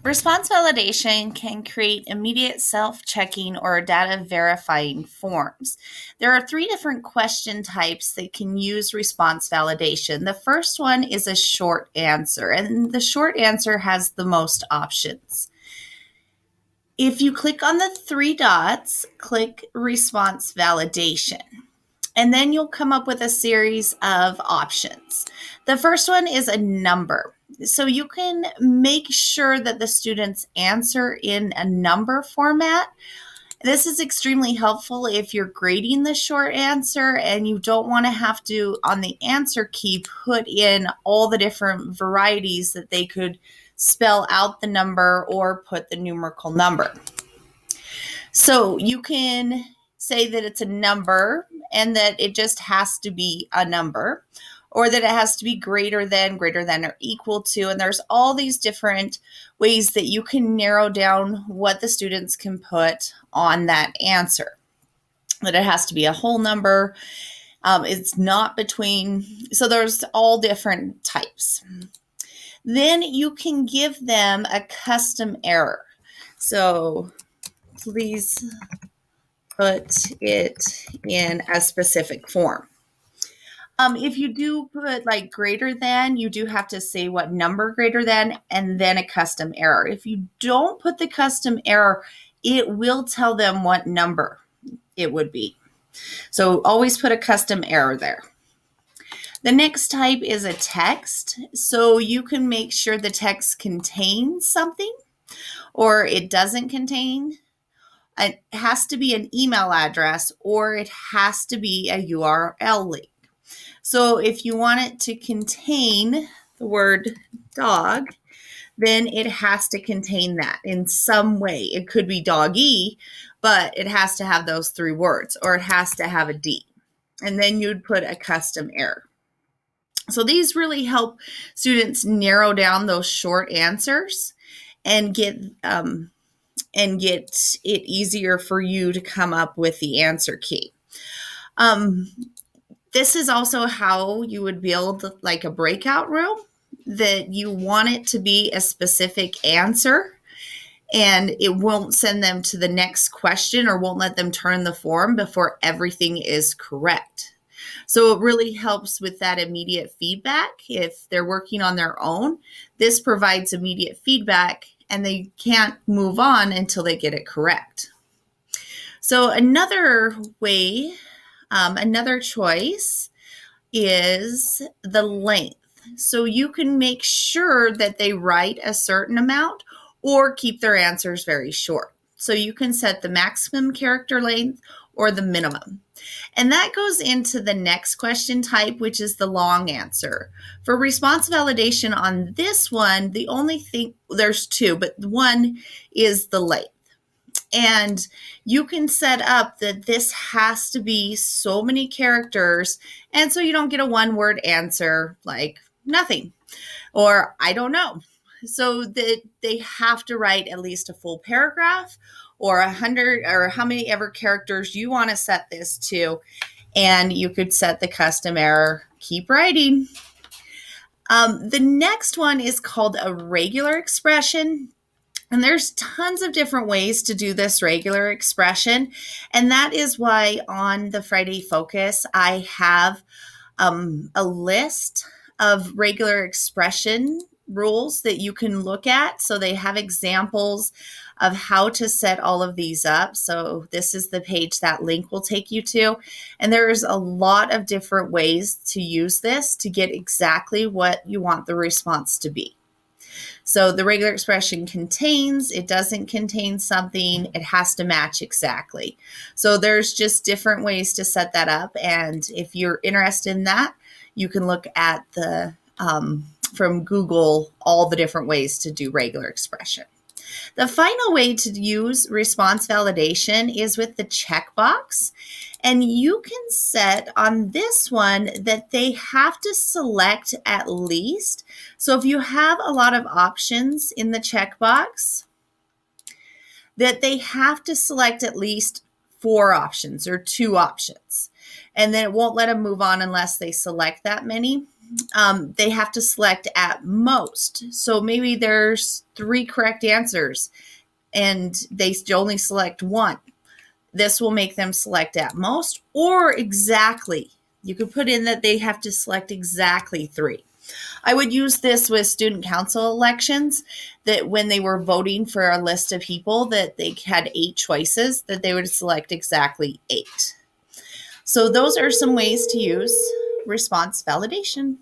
Response validation can create immediate self-checking or data verifying forms. There are three different question types that can use response validation. The first one is a short answer, and the short answer has the most options. If you click on the three dots, click response validation, and then you'll come up with a series of options. The first one is a number. So you can make sure that the students answer in a number format. This is extremely helpful if you're grading the short answer and you don't want to have to, on the answer key, put in all the different varieties that they could spell out the number or put the numerical number. So you can say that it's a number and that it just has to be a number, or that it has to be greater than, or equal to. And there's all these different ways that you can narrow down what the students can put on that answer. That it has to be a whole number. It's not between, so there's all different types. Then you can give them a custom error. So please put it in a specific form. If you do put like greater than, you do have to say what number greater than and then a custom error. If you don't put the custom error, it will tell them what number it would be. So always put a custom error there. The next type is a text. So you can make sure the text contains something or it doesn't contain. It has to be an email address or it has to be a URL link. So if you want it to contain the word dog, then it has to contain that in some way. It could be doggy, but it has to have those three words, or it has to have a D. And then you'd put a custom error. So these really help students narrow down those short answers and get it easier for you to come up with the answer key. This is also how you would build like a breakout room, that you want it to be a specific answer and it won't send them to the next question or won't let them turn the form before everything is correct. So it really helps with that immediate feedback. If they're working on their own, this provides immediate feedback and they can't move on until they get it correct. So another way, another choice is the length. So you can make sure that they write a certain amount or keep their answers very short. So you can set the maximum character length or the minimum. And that goes into the next question type, which is the long answer. For response validation on this one, the only thing, there's two, but one is the length. And you can set up that this has to be so many characters. And so you don't get a one-word answer like nothing or I don't know. So that they have to write at least a full paragraph or 100 or how many ever characters you want to set this to. And you could set the custom error, keep writing. The next one is called a regular expression. And there's tons of different ways to do this regular expression. And that is why on the Friday Focus, I have a list of regular expression rules that you can look at. So they have examples of how to set all of these up. So this is the page that link will take you to. And there's a lot of different ways to use this to get exactly what you want the response to be. So the regular expression contains, it doesn't contain something, it has to match exactly. So there's just different ways to set that up. And if you're interested in that, you can look at the from Google all the different ways to do regular expression. The final way to use response validation is with the checkbox. And you can set on this one that they have to select at least. So if you have a lot of options in the checkbox, that they have to select at least 4 options or 2 options. And then it won't let them move on unless they select that many. they have to select at most. So maybe there's 3 correct answers and they only select one. This will make them select at most or exactly. You could put in that they have to select exactly 3. I would use this with student council elections, that when they were voting for a list of people that they had 8 choices, that they would select exactly 8. So those are some ways to use response validation.